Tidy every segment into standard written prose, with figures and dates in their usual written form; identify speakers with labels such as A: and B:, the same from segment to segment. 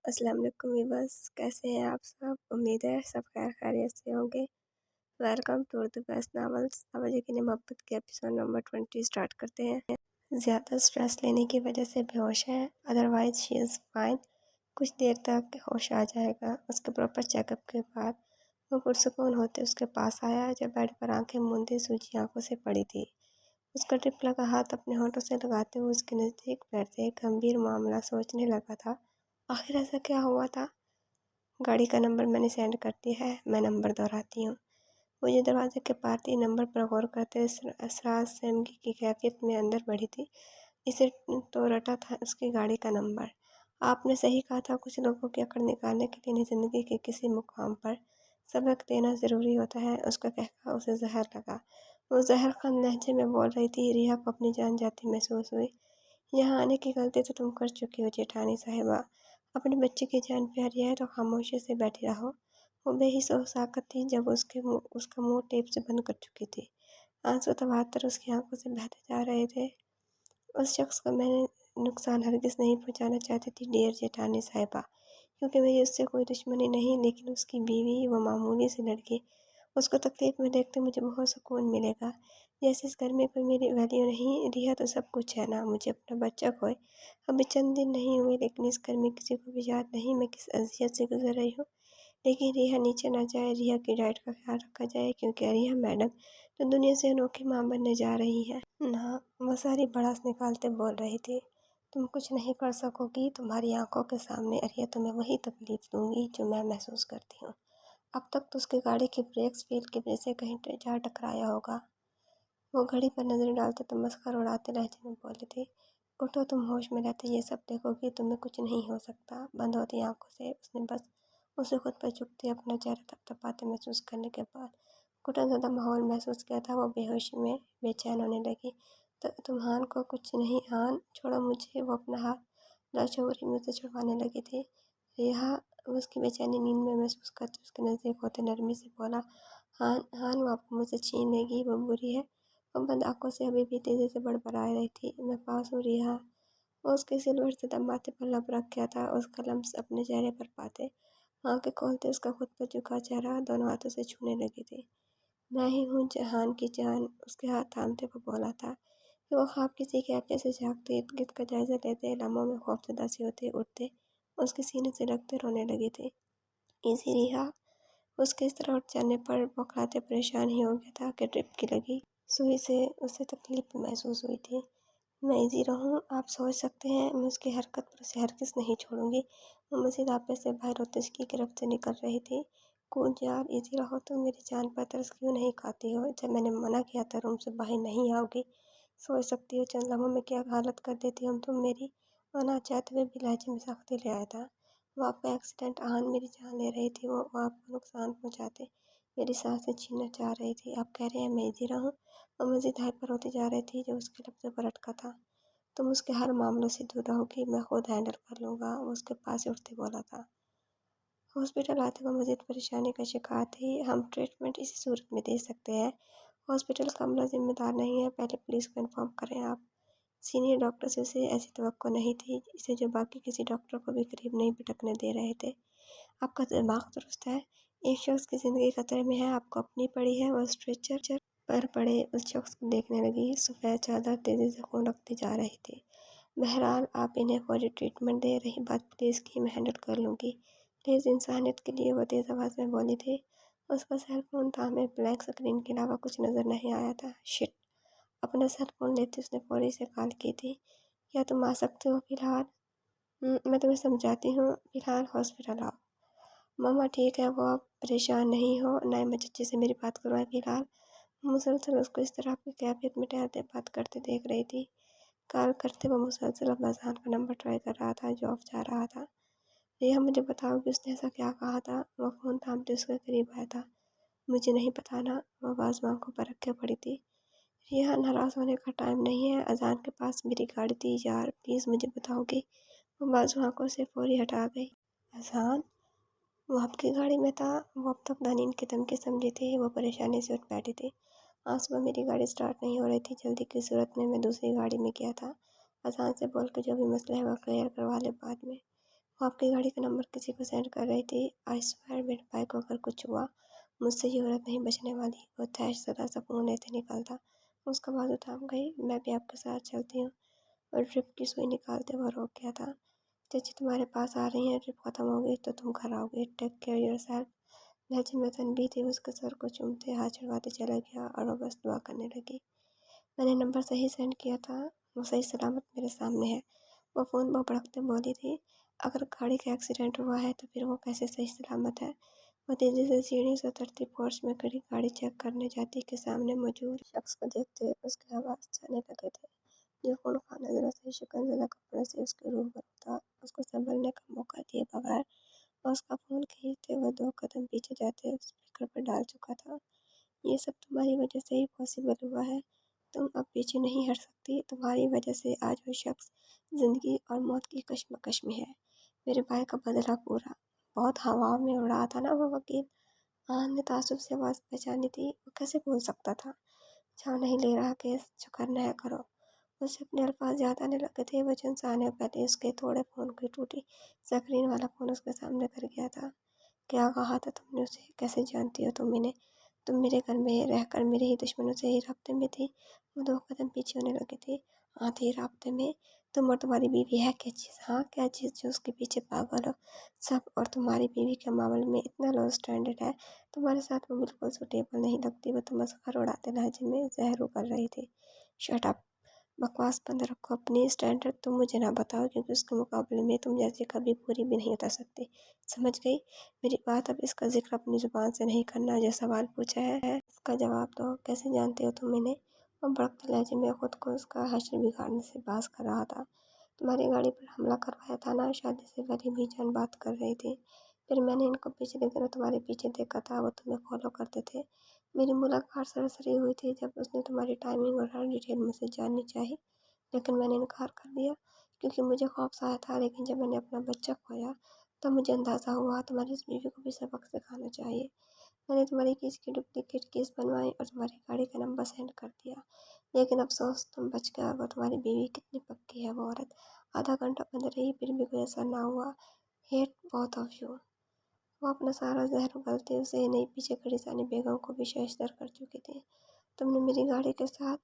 A: السلام علیکم ویورس، کیسے ہیں آپ سب؟ امید ہے سب خیر خیریت سے ہوں گے۔ Welcome to Urdu best novels. اب یقین محبت کے ایپیسوڈ نمبر 20 اسٹارٹ کرتے ہیں۔ زیادہ سٹریس لینے کی وجہ سے بے ہوش ہے، ادروائز شی از فائن۔ کچھ دیر تک ہوش آ جائے گا۔ اس کے پراپر چیک اپ کے بعد وہ پرسکون ہوتے اس کے پاس آیا، جب بیڈ پر آنکھیں موندے سوجی آنکھوں سے پڑی تھی۔ اس کا ٹپ لگا ہاتھ اپنے ہونٹوں سے لگاتے ہوئے اس کے نزدیک بیٹھتے ایک گمبھیر معاملہ سوچنے لگا تھا۔ آخر ایسا کیا ہوا تھا؟ گاڑی کا نمبر میں نے سینڈ کر دیا ہے، میں نمبر دہراتی ہوں۔ وہ جو دروازے کے پار تھی، نمبر پر غور کرتے اسرار سہمگی کی کیفیت میں اندر بڑھی تھی۔ اسے تو رٹا تھا اس کی گاڑی کا نمبر۔ آپ نے صحیح کہا تھا، کچھ لوگوں کی عقل نکالنے کے لیے زندگی کے کسی مقام پر سبق دینا ضروری ہوتا ہے۔ اس کا کہا اسے زہر لگا۔ وہ زہر خند لہجے میں بول رہی تھی۔ ریحا کو اپنی جان جاتی محسوس ہوئی۔ یہاں آنے کی غلطی تو تم کر چکی ہو جیٹھانی صاحبہ۔ اپنے بچے کی جان پیاری ہے تو خاموشی سے بیٹھی رہو۔ وہ بے حس و ساکت تھی جب اس کا منہ ٹیپ سے بند کر چکی تھی۔ آنسو تواتر اس کی آنکھوں سے بہتے جا رہے تھے۔ اس شخص کو میں نقصان ہرگز نہیں پہنچانا چاہتی تھی ڈیئر جیٹھانی صاحبہ، کیونکہ میری اس سے کوئی دشمنی نہیں، لیکن اس کی بیوی، وہ معمولی سی لڑکی، اس کو تکلیف میں دیکھ کے مجھے بہت سکون ملے گا۔ جیسے اس گھر میں کوئی میری ویلیو نہیں۔ ریحا تو سب کچھ ہے نا۔ مجھے اپنا بچہ کھوئے ابھی چند دن نہیں ہوئے، لیکن اس گھر میں کسی کو بھی یاد نہیں میں کس اذیت سے گزر رہی ہوں۔ لیکن ریحا نیچے نہ جائے، ریحا کی ڈائٹ کا خیال رکھا جائے، کیونکہ ریحا میڈم تو دنیا سے انوکھی ماں بننے جا رہی ہے نا۔ وہ ساری بڑاس نکالتے بول رہی تھی۔ تم کچھ نہیں کر سکو گی۔ تمہاری آنکھوں کے سامنے ریحا تمہیں وہی تکلیف دوں گی جو میں محسوس کرتی ہوں۔ اب تک تو اس کی گاڑی کی بریکس وہیل کی وجہ سے کہیں جا ٹکرایا ہوگا۔ وہ گھڑی پر نظر ڈالتے تمسخر اڑاتے لہجے میں بولی تھی۔ اٹھو، تم ہوش میں رہتے یہ سب دیکھو گی، تمہیں کچھ نہیں ہو سکتا۔ بند ہوتی آنکھوں سے اس نے بس اسے خود پر جھکتے اپنا چہرہ تھپتھپاتے محسوس کرنے کے بعد گھٹن زدہ ماحول محسوس کیا تھا۔ وہ بے ہوشی میں بے چین ہونے لگی۔ تم ہان کو کچھ نہیں، ہان چھوڑو مجھے۔ وہ اپنا ہاتھ لاشعوری میں سے چھڑوانے لگی تھی۔ ریحا اس کی بے چینی نیند میں محسوس کرتے اس کے نزدیک ہوتے نرمی سے بولا، ہان وہ آپ کو مجھ سے چھین لے گی، وہ بری ہے۔ وہ بند آنکھوں سے ابھی بھی تیزی سے بڑبڑا رہی تھی۔ میں پاس ہوں ریحا۔ وہ اس کے سلور زدہ ماتھے پر لب رکھ گیا تھا، اس کا لمس اپنے چہرے پر پاتے آنکھیں کھولتے اس کا خود پر جھکا چہرہ دونوں ہاتھوں سے چھونے لگی تھی۔ میں ہی ہوں جہان کی جان، اس کے ہاتھ تھامتے وہ بولا تھا کہ وہ خواب کسی کیفیت سے جاگتے، ارد گرد کا جائزہ لیتے، لمحوں میں خوفزدہ سی ہوتے اٹھتے اس کے سینے سے لگتے رونے لگی تھی۔ ایزی ریحا۔ اس کے اس طرح اٹھ جانے پر بوکھلاتے پریشان ہی ہو گیا تھا کہ ڈرپ کی لگی سوئی سے اسے تکلیف محسوس ہوئی تھی۔ میں ایزی رہوں، آپ سوچ سکتے ہیں میں اس کی حرکت پر اسے ہرگز نہیں چھوڑوں گی۔ وہ مزید آپے سے باہر ہوتے اس کی گرفت سے نکل رہی تھی۔ کود یار، ایزی رہو، تم میری جان پر ترس کیوں نہیں کھاتی ہو؟ جب میں نے منع کیا تھا روم سے باہر نہیں آؤ گی، سوچ سکتی ہو چند لمحوں میں کیا حالت کر دیتی ہم تم میری؟ اور نہ چاہتے ہوئے بھی لہجے میں سختی لے آیا تھا۔ وہ آپ کا ایکسیڈنٹ، آہان میری جان لے رہی تھی، وہ آپ کو نقصان پہنچاتے میری سانسیں چھیننا چاہ رہی تھی۔ آپ کہہ رہے ہیں میں ایزی رہوں؟ وہ مزید ہائپر ہوتی جا رہی تھی جو اس کے لفظوں پر اٹکا تھا۔ تم اس کے ہر معاملوں سے دور رہو گی، میں خود ہینڈل کر لوں گا، وہ اس کے پاس سے اٹھتے بولا تھا۔ ہاسپٹل آتے وہ مزید پریشانی کا شکار تھی۔ ہم ٹریٹمنٹ اسی صورت میں دے سکتے ہیں۔ ہاسپٹل کا عملہ ذمہ دار نہیں ہے، پہلے پولیس کو انفارم کریں آپ۔ سینئر ڈاکٹر سے اسے ایسی توقع نہیں تھی، اسے جو باقی کسی ڈاکٹر کو بھی قریب نہیں بھٹکنے دے رہے تھے۔ آپ کا دماغ درست ہے؟ ایک شخص کی زندگی خطرے میں ہے، آپ کو اپنی پڑی ہے۔ وہ اسٹریچر پر پڑے اس شخص کو دیکھنے لگی۔ سفید چادر تیزی سے خون رکھتی جا رہی تھی۔ بہرحال آپ انہیں فوری ٹریٹمنٹ دیں، رہی بات پولیس کی، میں ہینڈل کر لوں گی پلیز انسانیت کے لیے، وہ تیز آواز میں بولی تھی۔ اس کا سیل فون تھا، ہمیں بلینک اسکرین کے علاوہ کچھ نظر نہیں آیا تھا۔ شٹ! اپنا سیل فون لیتے اس نے فوری سے کال کی تھی۔ کیا تم آ سکتے ہو فی الحال؟ میں تمہیں سمجھاتی ہوں، فی الحال ہاسپٹل آؤ۔ ماما ٹھیک ہے، وہ آپ پریشان نہیں ہو، نہ میں چچی سے میری بات کروائیں فی الحال۔ مسلسل اس کو اس طرح کی کیفیت میں ٹہلتے بات کرتے دیکھ رہی تھی۔ کال کرتے وہ مسلسل اپنا ذہان کا نمبر ٹرائی کر رہا تھا جو آف جا رہا تھا۔ ریحا مجھے بتاؤ کہ اس نے ایسا کیا کہا تھا؟ وہ فون تھامتے اس کے قریب آیا تھا۔ مجھے نہیں بتانا، وہ آواز آنکھوں پر رکھے پڑی تھی۔ ریحا، ناراض ہونے کا ٹائم نہیں ہے، اذان کے پاس میری گاڑی تھی یار، پلیز مجھے بتاؤ گی؟ وہ بازو آنکھوں سے فوری ہٹا گئی۔ اذان؟ وہ آپ کی گاڑی میں تھا؟ وہ اب تک نہ نیند کی دھمکی سمجھی تھی۔ وہ پریشانی سے اٹھ بیٹھی تھی۔ آج صبح میری گاڑی سٹارٹ نہیں ہو رہی تھی، جلدی کی صورت میں دوسری گاڑی میں گیا تھا۔ اذان سے بول کے جو بھی مسئلہ ہے وہ کلیئر کروا لے بعد میں۔ वो आपकी गाड़ी का नंबर किसी को सेंड कर रही थी। आई स्वेयर मेरे भाई को अगर कुछ हुआ मुझसे ये औरत नहीं बचने वाली। वो तैश ज़रा सा फ़ोन लेते निकलता। उसका बाजू थाम गई। मैं भी आपके साथ चलती हूँ। और ड्रिप की सुई निकालते वो रोक गया था। चाची तुम्हारे पास आ रही हैं, ड्रिप खत्म हो गई तो तुम घर आओगे, टेक केयर योरसेल्फ। लहजे में तनबीह थी। उसके सर को चूमते हाथ चढ़वाते चला गया और वो बस दुआ करने लगी। मैंने नंबर सही सेंड किया था, वो सही सलामत मेरे सामने है। वो फ़ोन पर भड़कते बोली थी। अगर गाड़ी का एक्सीडेंट हुआ है तो फिर वो कैसे सही सलामत है। वो तेज़ी से सीढ़ी से उतरती, पोर्च में खड़ी गाड़ी चेक करने जाती कि सामने मौजूद शख्स को देखते उसके आवाज़ जाने लगे थे। जो फ़ोन का नज़रों से शिकनज़दा कपड़े से उसके रूबरू था। उसको संभलने का मौका दिए बगैर और उसका फ़ोन खींचते हुए 2 कदम पीछे जाते स्पीकर पर डाल चुका था। ये सब तुम्हारी वजह से ही पॉसिबल हुआ है। तुम अब पीछे नहीं हट सकती। तुम्हारी वजह से आज वो शख्स ज़िंदगी और मौत की कशमकश में है। मेरे भाई का बदला पूरा। बहुत हवाओं में उड़ रहा था ना वो वकील। आन ने ताज्जुब से आवाज़ पहचानी थी। वो कैसे भूल सकता था। जान नहीं ले रहा केस, जो करना है करो। उसे अपने अल्फाज याद आने लगे थे। वचन से आने पहले उसके थोड़े फ़ोन की टूटी स्क्रीन वाला फ़ोन उसके सामने कर गया था। क्या कहा था तुमने उसे? कैसे जानती हो तुम इन्हें? तुम मेरे घर में रहकर मेरे ही दुश्मनों से ही राब्ते में थी। वो 2 कदम पीछे होने लगी थी। हाँ थी राब्ते में। तुम और तुम्हारी बीवी है क्या चीज़? हाँ क्या चीज़ जो उसके पीछे पागल हो सब। और तुम्हारी बीवी के मामले में इतना लो स्टैंडर्ड है। तुम्हारे साथ वो बिल्कुल सूटेबल नहीं लगती। वो तो मस्खर उड़ाते लहजे में जहर उगल रही थी। Shut up! बकवास बंद रखो। अपनी स्टैंडर्ड तुम मुझे ना बताओ, क्योंकि उसके मुकाबले में तुम जैसी कभी पूरी भी नहीं उतर सकती। समझ गई? मेरी बात। अब इसका जिक्र अपनी ज़ुबान से नहीं करना। जो सवाल पूछा है उसका जवाब दो। कैसे जानते हो तुम इन्हें? वो भड़कते लहजे में खुद को उसका हश्र बिगाड़ने से बाज कर रहा था। तुम्हारी गाड़ी पर हमला करवाया था ना? शादी से पहले भी जान बात कर रही थी। फिर मैंने इनको पिछले दिनों तुम्हारे पीछे देखा था। वो तुम्हें फॉलो करते थे। मेरी मुलाकात सरसरी हुई थी जब उसने तुम्हारी टाइमिंग और हर डिटेल मुझसे जाननी चाही, लेकिन मैंने इनकार कर दिया क्योंकि मुझे खौफ आया था। लेकिन जब मैंने अपना बच्चा खोया तब मुझे अंदाज़ा हुआ तुम्हारी इस बीवी को भी सबक सिखाना चाहिए। मैंने तुम्हारी केस की डुप्लीकेट केस बनवाई और तुम्हारी गाड़ी का नंबर सेंड कर दिया। लेकिन अफसोस तुम बच गए। वो तुम्हारी बीवी कितनी पक्की है वो औरत। आधा घंटा बंद रही फिर भी कोई असर ना हुआ। Hate both of you. वो अपना सारा ज़हर उगलते उसे ही नहीं, पीछे खड़ी सानी बेगम को भी शर्मसार कर चुकी थी। तुमने मेरी गाड़ी के साथ।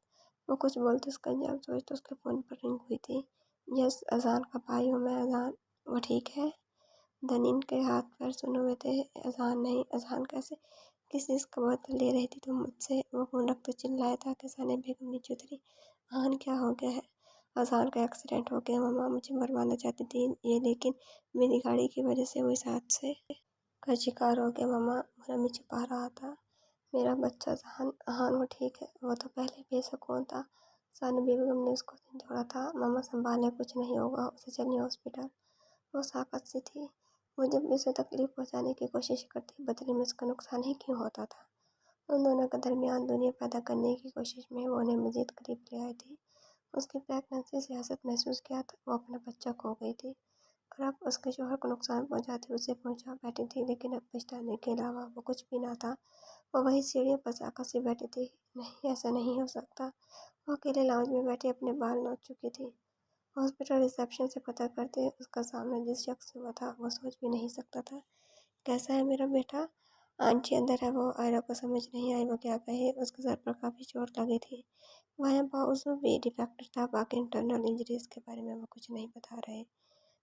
A: वो कुछ बोलते उसका अंजाम सोचते उसके फ़ोन पर रिंग हुई थी। यस, अजान का भाई हूँ मैं। अजान? वो ठीक है? धनीन के हाथ पैर सुने हुए थे। अजान नहीं? अजान कैसे? किस चीज़ का बदला ले रही थी तुम मुझसे? वो फ़ोन रखते चिल्लाया था कि सानिया बेगम नीचे उतरी। अहान क्या हो गया है? अजान का एक्सीडेंट हो गया मम्मा। मुझे मरवाना चाहती थी ये, लेकिन मेरी गाड़ी की वजह से वो इस हादसे का शिकार हो गया मम्मा। वो नमी छिपा रहा था। मेरा बच्चा जहान। अहान वो ठीक है? वो तो पहले बेसुकून था। सानिया बेगम ने उसको जोड़ा था। मम्मा संभाले, कुछ नहीं होगा उसे, चलिए हॉस्पिटल। वो साकत सी थी। वो जब भी उसे तकलीफ पहुंचाने की कोशिश करती बदले में उसका नुकसान ही क्यों होता था। उन दोनों के दरमियान दुनिया पैदा करने की कोशिश में वो उन्हें मजीद करीब ले आई थी। उसकी प्रेगनेंसी से हसरत महसूस किया था। वो अपना बच्चा खो गई थी और अब उसके शौहर को नुकसान पहुंचाते उसे पहुंचा बैठी थी। लेकिन अब पछताने के अलावा वो कुछ भी ना था। वो वही सीढ़ियों पर साकत से बैठी थी। नहीं, ऐसा नहीं हो सकता। वो अकेले लाउंज में बैठी अपने बाल नोच चुकी थी। हॉस्पिटल रिसेप्शन से पता करते उसका सामना जिस शख्स से हुआ था वो सोच भी नहीं सकता था। कैसा है मेरा बेटा? आंटी अंदर है। वो आयरा को समझ नहीं आई वो क्या कहे। उसके सर पर काफ़ी चोट लगी थी। वहाँ बाउज़ भी डिफेक्टेड था। बाकी इंटरनल इंजरीज के बारे में वो कुछ नहीं बता रहे।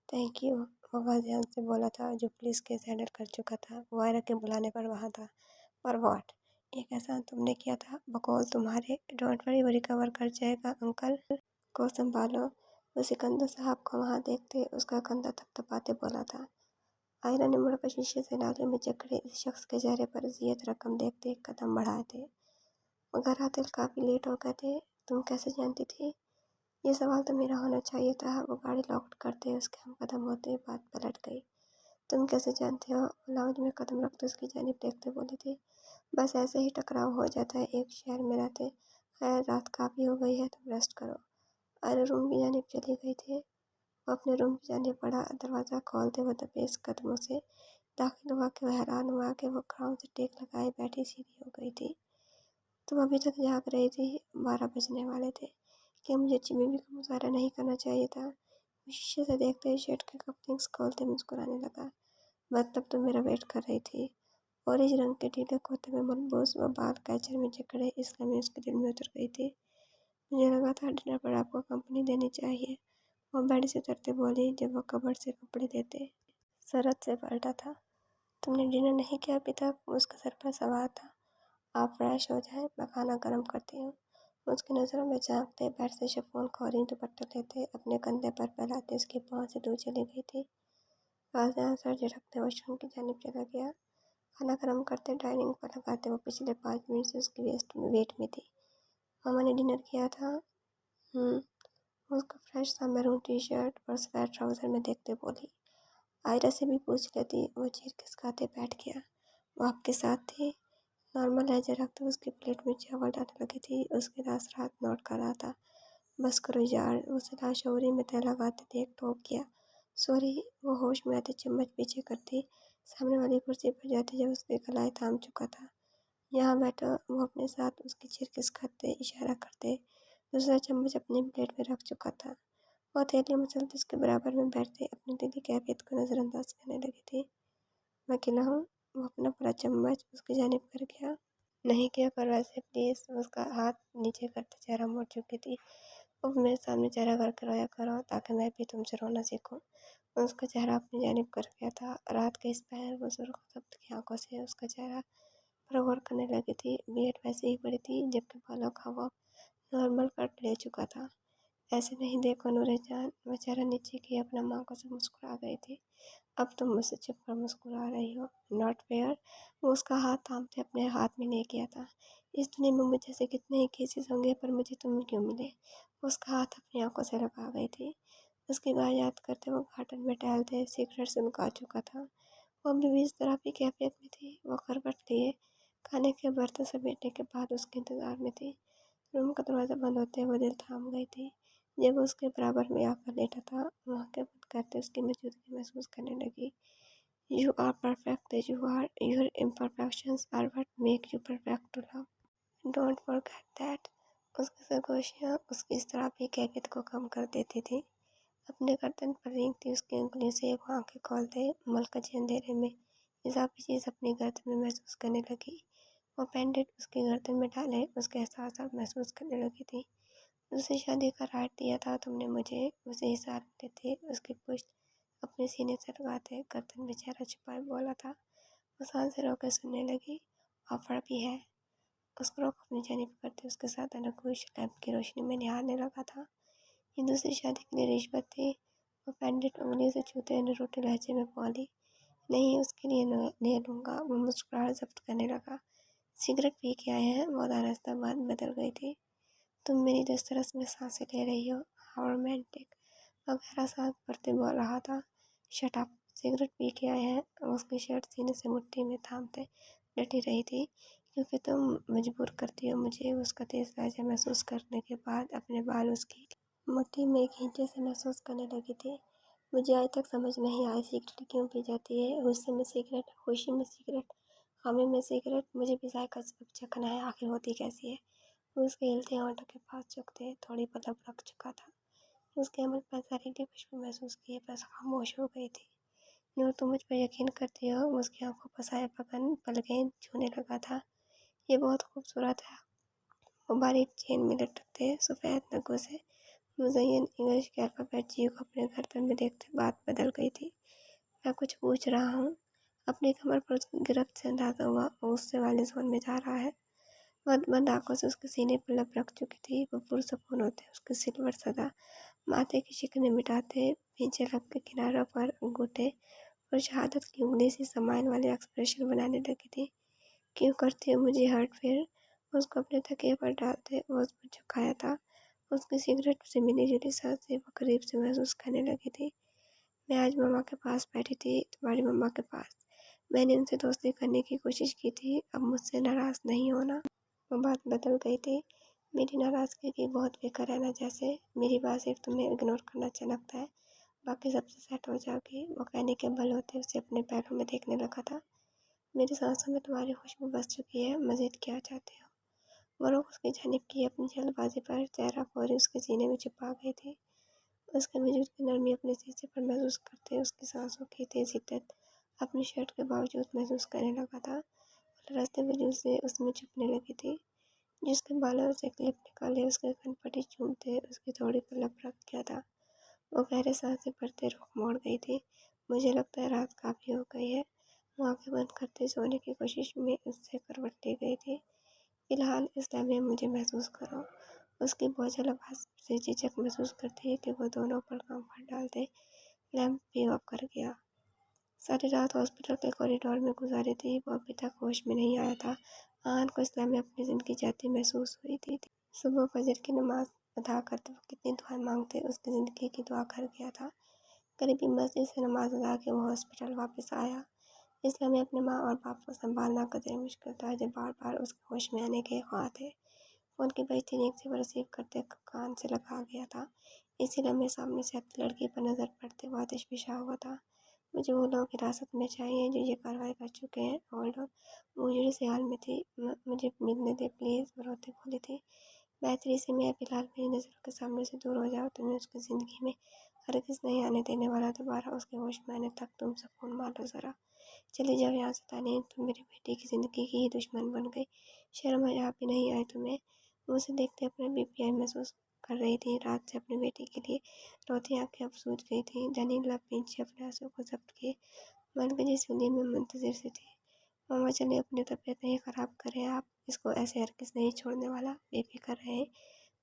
A: Thank you. वो ध्यान से बोला था जो पुलिस केस हैंडल कर चुका था। वो आयरा के बुलाने पर वहाँ था। पर व्हाट? एक एहसान तुमने किया था बकौल तुम्हारे। डोंट वरी, वो रिकवर कर जाएगा। अंकल को संभालो। वो सिकंदर साहब को वहाँ देखते उसका कंधा थपथपाते बोला था। आयरा ने मुड़कर शीशे से नाले में जकड़े इस शख्स के चेहरे पर अज़ियत रकम देखते एक कदम बढ़ाए थे। मगर आतिल काफ़ी लेट हो गए थे। तुम कैसे जानती थी? ये सवाल तो मेरा होना चाहिए था। वो गाड़ी लॉक करते उसके हम कदम होते बात पलट गई। तुम कैसे जानते हो? लाउंज में कदम रखते उसकी जानिब देखते बोले थे। बस ऐसे ही टकराव हो जाता है एक शहर में रहते। खैर रात काफ़ी हो गई है, तुम रेस्ट करो। आयरा रूम की जानिब चली गई थी। वो अपने रूम की जानिब बढ़ा। दरवाज़ा खोलते हुए दबेस कदमों से दाखिल हुआ कि वह हैरान हुआ कि वो खड़ाउन से टेक लगाए बैठी सीधी हो गई थी। तुम अभी तक जाग रही थी? 12 बजने वाले थे। क्या मुझे अच्छी बीवी का मुजाहरा नहीं करना चाहिए था? शीशे से देखते ही शर्ट के कपलिंग्स खोलते मुस्कुराने लगा। मतलब तुम मेरा वेट कर रही थी। ऑरेंज रंग के ढीले कुर्ते में मनबूस व बाल कैचर में जकड़े इस लम्हे उसके दिल में उतर गई थी। मुझे लगा था डिनर पर आपको कंपनी देनी चाहिए, वो बेड से उतरते बोली जब वो कबर्ड से कपड़े देते। सरहद से पलटा था। तुमने डिनर नहीं किया अभी तक? उसका सर पर सवार था। आप फ्रेश हो जाए, मैं खाना गर्म करती हूँ। उसकी नज़रों में झांकते बेड से शिफॉन खोरी दुपट्टा लेते अपने कंधे पर फैलाते उसकी पाँव से दूर चली गई थी। राजन सर झटकते वॉशरूम की जानिब चला गया। खाना गर्म करते डाइनिंग पर लगाते वो पिछले 5 मिनट से उसकी वेट में थी। मामा ने डिनर किया था? उसका फ्रेश सा मैरून टी शर्ट और स्वेट ट्राउज़र में देखते बोली। आयरा से भी पूछ लेती। वो चीर खिसकाते बैठ गया। वो आपके साथ थी? नॉर्मल लहजा रखते उसकी प्लेट में चावल डालने लगी थी। उसके दास रात नोट कर रहा था। बस करो यार, उसे लाशौरी में तय लगाते देख टोक गया। सॉरी। वो होश में आते चम्मच पीछे करती सामने वाली कुर्सी पर जाती जब उसके गलाए थाम चुका था। यहाँ बैठो। वो अपने साथ उसकी चीर खिसकाते इशारा करते दूसरा चम्मच अपनी प्लेट में रख चुका था। वो हथेली मसलते उसके बराबर में बैठते अपनी दिली कैफियत को नज़रअंदाज करने लगी थी। मैं अकेला हूँ। वो अपना पूरा चम्मच उसकी जानिब कर गया। नहीं किया कर वैसे प्लीज़। उसका हाथ नीचे करते चेहरा मोड़ चुकी थी। अब मेरे सामने चेहरा करके रोया करो ताकि मैं भी तुमसे रोना सीखूं। उसका चेहरा अपनी जानिब कर गया था। रात के इस पहर वो सुर्ख की आंखों से उसका चेहरा पर गौर करने लगी थी। बीएड वैसे ही बड़ी थी जबकि बालों का वो नॉर्मल कट ले चुका था। ऐसे नहीं देखो नूरे जान। वह चेहरा नीचे की अपना आंखों से मुस्कुरा गई थी। अब तुम मुझसे छिप कर मुस्कुरा रही हो। Not fair. वो उसका हाथ थामते अपने हाथ में ले गया था। इस दुनिया में मुझे से कितने ही केसेस होंगे पर मुझे तुम क्यों मिले? उसका हाथ अपनी आंखों से लगा गई थी। उसकी बात याद करते वो गार्डन में टहलते सिगरेट सुनका चुका था। वो अभी भी इस तरह की कैफियत में थी। वो करवट लिए खाने के बर्तन समेटने के बाद उसके इंतजार में थी। रूम का दरवाज़ा बंद होते वो दिल थाम गई थी। जब वो उसके बराबर में आकर लेटा था वो आंखें बंद करते उसकी मौजूदगी महसूस करने लगी। You are perfect as you are. Your imperfections are what make you perfect to love. Don't forget that. उसकी सरगोशियाँ उसकी इस तरह की कैफियत को कम कर देती थी। अपने गर्दन पर रेंगती उसकी उंगलियों से वो आंखें खोलते मलकजी अंधेरे में इजाफी चीज़ अपनी गर्दन में महसूस करने लगी। वो पेंडेंट उसकी गर्दन में डाले उसके एहसास महसूस करने लगी थी। उसे शादी का राइट दिया था तुमने मुझे। उसे इशारा देते उसकी पुश्त अपने सीने से लगाते गर्दन में चेहरा छुपाए बोला था। वो सांस से रोके सुनने लगी। ऑफर भी है। उसको रोक अपनी जानिब करते उसके साथ अनकुश लैंप की रोशनी में निहारने लगा था। ये दूसरी शादी के लिए रिश्वत थी। वो पेंडेंट उंगली से छूते निरूठे लहजे में बोली। नहीं उसके लिए ले लूँगा। वो मुस्कुराहट जब्त करने लगा। सिगरेट पी के आए हैं? वो रास्ता बात बदल गई थी। तुम मेरी जिस तरह में सांसें ले रही हो, हाउ रोमांटिक। वो गहरा सांस भरते बोल रहा था। Shut up. सिगरेट पी के आए हैं? उसकी शर्ट सीने से मुट्ठी में थामते डटी रही थी। क्योंकि तुम मजबूर करती हो मुझे। उसका तेज लहजा महसूस करने के बाद अपने बाल उसकी मुट्ठी में खींचे से महसूस करने लगी थी। मुझे आज तक समझ नहीं आई सिगरेट क्यों पी जाती है। गुस्से में सिगरेट, खुशी में सिगरेट, गमी में सिगरेट। मुझे भी जायका सबक चखना है आखिर होती कैसी है। उसके हिलते होंठों के पास झुकते थोड़ी पलक रख चुका था। उसके अमल पर जहरीली खुशबू महसूस किए बस खामोश हो गई थी। नूर तुम मुझ पर यकीन करती हो? उसकी आंखों पर साया पगन पलकें छूने लगा था। ये बहुत खूबसूरत है। वो बारीक चेन में लटकते सफ़ेद नगों से मुज़य्यन इंग्लिश के अल्फ़ाबेट जी को अपने गर्दन में देखते बात बदल गई थी। मैं कुछ पूछ रहा हूँ। अपनी कमर पर उसकी गिरफ्त से अंदाजा हुआ वो उससे वाले जोन में जा रहा है। बंद बंद आंखों से उसके सीने पर लब रख चुकी थी। वो पुरसकून होते उसके सिल्वर सदा माथे की शिकने मिटाते पीछे लब के किनारों पर अंगूठे और शहादत की उंगली सी समाइन वाले एक्सप्रेशन बनाने लगी थी। क्यों करती हो मुझे हर्ट? फिर उसको अपने तकिए पर डालते वो उस पर झुकाया था। उसकी सिगरेट से मिली जुली सांसें वो करीब से महसूस करने लगी थी। मैं आज मम्मा के पास बैठी थी, तुम्हारी मम्मा के पास। मैंने उनसे दोस्ती करने की कोशिश की थी। अब मुझसे नाराज़ नहीं होना। वो बात बदल गई थी। मेरी नाराज़गी की बहुत बेकार है ना जैसे। मेरी बात सिर्फ तुम्हें इग्नोर करना अच्छा लगता है, बाकी सबसे सेट हो जाओगी। वो कहने के बल होते उसे अपने पैरों में देखने लगा था। मेरी सांसों में तुम्हारी खुशबू बस चुकी है। मज़ीद क्या चाहते हो? वो रुख उसकी जानिब की अपनी जल्दबाजी पर चेहरा फोरी उसके सीने में छुपा गई थी। اس کے وجود کی نرمی اپنے سینے پر محسوس کرتے اس کی سانسوں کی تیز شدت اپنی شرٹ کے باوجود محسوس کرنے لگا تھا۔ وہ راستے وجود سے اس میں چھپنے لگی تھی، جس کے بالوں سے کلپ نکالے اس کے کن پٹی چومتے اس کی تھوڑی پر لب رکھ کیا تھا۔ وہ گہرے سانسیں بھرتے رخ موڑ گئی تھی۔ مجھے لگتا ہے رات کافی ہو گئی ہے۔ وہ آنکھیں بند کرتے سونے کی کوشش میں اس سے کروٹ لی گئی تھی۔ فی الحال اس لمحے مجھے محسوس کرو۔ اس کی بوجھل آواز سے جھجک محسوس کرتی کہ وہ دونوں پر کمفرٹ ڈالتے۔ لیمپ بھی آف کر گیا۔ ساری رات ہاسپٹل کے کوریڈور میں گزاری تھی۔ وہ ابھی تک ہوش میں نہیں آیا تھا۔ آن کو اس لمحے اپنی زندگی جاتی محسوس ہوئی تھی۔ صبح فجر کی نماز ادا کرتے وہ کتنی دعائیں مانگتے اس کی زندگی کی دعا کر گیا تھا۔ قریبی مسجد سے نماز ادا کے وہ ہاسپٹل واپس آیا۔ اس لمحے اپنے ماں اور باپ کو سنبھالنا قدرے مشکل تھا جو بار بار اس کے ہوش میں آنے کے خواہاں تھے۔ فون کی بجتی ریںگ سے وہ ریسیو کرتے کان سے لگا گیا تھا۔ اسی لمحے سامنے سے آتی لڑکی پر نظر پڑتے وہ آتش فشاں ہوا تھا۔ مجھے وہ لوگ حراست میں چاہیے جو یہ کارروائی کر چکے ہیں۔ ہولڈ آن، وہ اجڑی سی حال میں تھی۔ مجھے ملنے دے پلیز، وہ روتے بولی تھی۔ بہتری سے میں فی الحال میری نظروں کے سامنے سے دور ہو جاؤ۔ تمہیں اس کی زندگی میں ہرگز نہیں آنے دینے والا۔ دوبارہ اس کے ہوش میں آنے تک تم سکون مارو ذرا۔ چلی جاؤ یہاں سے تعلیم، تم میری بیٹی کی زندگی کی ہی دشمن بن گئی۔ شرم حیا بھی نہیں آئی تمہیں؟ وہ اسے دیکھتے اپنے بی پی آئی محسوس کر رہی تھی۔ رات سے اپنی بیٹی کے لیے روتی آنکھیں اب سوج گئی تھیں۔ جنین لب پیچھے اپنے آنسوں کو ضبط کیے ملکہ جس سولی میں منتظر سی تھی۔ ماما چلے، اپنی طبیعت نہیں خراب کریں آپ، اس کو ایسے ہرگز نہیں چھوڑنے والا، بے فکر رہیں،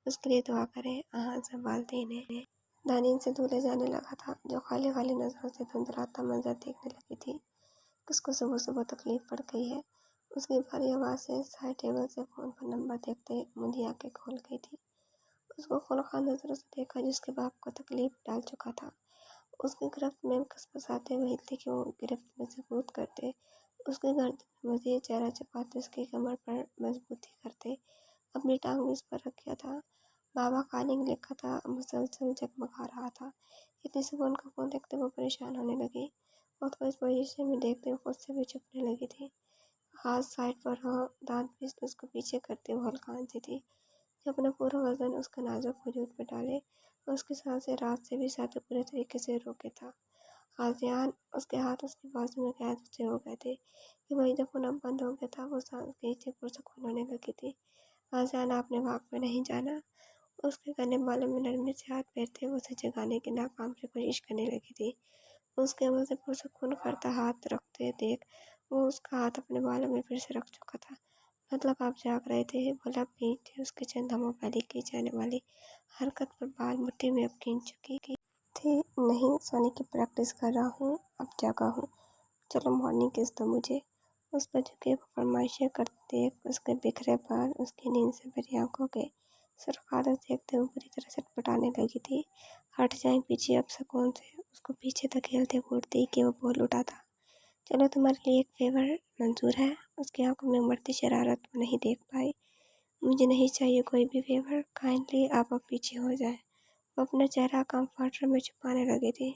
A: اس کے لیے دعا کریں۔ آہان سے والدین نے دانین سے دھولے جانے لگا تھا جو خالی خالی نظروں سے دھندلاتا منظر دیکھنے لگی تھی۔ کس کو صبح صبح تکلیف پڑ گئی ہے؟ اس کی بھاری آواز سے سائڈ ٹیبل سے فون پر نمبر دیکھتے مندھی آنکھیں کھول گئی تھی۔ اس کو خونخوار نظروں سے دیکھا جس کے باپ کو تکلیف ڈال چکا تھا۔ اس کی گرفت میں کسمساتے وہ ہلتی کہ وہ گرفت میں ثبوت کرتے، اس کی گردن میں مزید چہرہ چپاتے، اس کی کمر پر مضبوطی کرتے، اپنی ٹانگ بھی اس پر رکھ کیا تھا۔ بابا کالنگ لکھا تھا، مسلسل جگمگا رہا تھا۔ اتنی صبح ان کا فون دیکھتے وہ پریشان ہونے لگی۔ خود کو اس پوزیشن میں دیکھتے خود سے بھی چھپنے لگی تھی۔ خاص سائڈ پر ہو، دانت پیستے اس کو پیچھے کرتے وہ ہلکان سی تھی جو اپنا پورا وزن اس کا نازک وجود پر ڈالے۔ اس کی سانسیں رات سے بھی زیادہ پورے طریقے سے روکے تھا۔ غازیان، اس کے ہاتھ اس کی بازو میں قید سے ہو گئے تھے کہ وہی جب خون اب بند ہو گیا تھا وہ سانس کھینچتے پرسکون ہونے لگی تھی۔ غازیان، آپ نے واک میں نہیں جانا؟ اس کے گھنے بالوں میں نرمی سے ہاتھ پھیرتے وہ اسے جگانے کی ناکام سی کوشش کرنے لگی تھی۔ اس کے عمل سے پرسکون کرتا ہاتھ رکھتے دیکھ وہ اس کا ہاتھ اپنے بالوں میں پھر سے رکھ چکا تھا۔ مطلب آپ جاگ رہے تھے؟ وہ لب بھینچتے اس کے چند لمحوں پہلے کی جانے والی حرکت پر بال مٹھی میں اب کھینچ چکی تھی۔ نہیں، سونے کی پریکٹس کر رہا ہوں، اب جاگا ہوں، چلو مارننگ کس دو مجھے۔ اس پر جھکے وہ فرمائشیں کرتے دیکھ اس کے بکھرے بال اس کی نیند سے بھری آنکھوں کے سرخادت دیکھتے وہ بری طرح سٹپٹانے لگی تھی۔ ہٹ جائیں پیچھے اب سکون سے، اس کو پیچھے دھکیلتے وہ اٹھتی کہ وہ بول اٹھا تھا۔ چلو تمہارے لیے ایک فیور منظور ہے؟ اس کی آنکھوں میں امڑتی شرارت وہ نہیں دیکھ پائی۔ مجھے نہیں چاہیے کوئی بھی فیور، کائنڈلی آپ اب پیچھے ہو جائیں۔ وہ اپنا چہرہ کمفرٹر میں چھپانے لگی تھی۔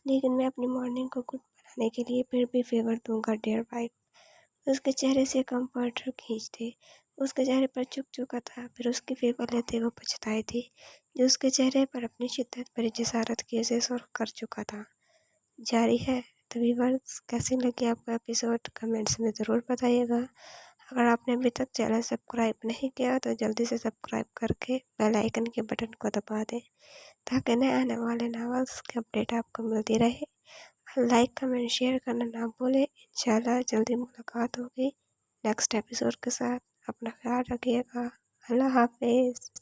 A: لیکن میں اپنی مارننگ کو گڈ بنانے کے لیے پھر بھی فیور دوں گا ڈیئر وائف۔ اس کے چہرے سے کمفرٹر کھینچتے اس کے چہرے پر چک چکا تھا، پھر اس کی فیور لیتے وہ پچھتائی تھی جو اس کے چہرے پر اپنی شدت بھری جسارت کی اسے سرخ کر چکا تھا۔ جاری ہے۔ تو ویورز، کیسے لگے آپ کا ایپیسوڈ کمنٹس میں ضرور بتائیے گا۔ اگر آپ نے ابھی تک چینل سبسکرائب نہیں کیا تو جلدی سے سبسکرائب کر کے بیل آئیکن کے بٹن کو دبا دیں تاکہ نئے آنے والے ناولز کی اپڈیٹ آپ کو ملتی رہے۔ لائک کمنٹ شیئر کرنا نہ بھولیں۔ انشاءاللہ جلدی ملاقات ہوگی نیکسٹ ایپیسوڈ کے ساتھ۔ اپنا خیال رکھیے گا۔ اللہ حافظ۔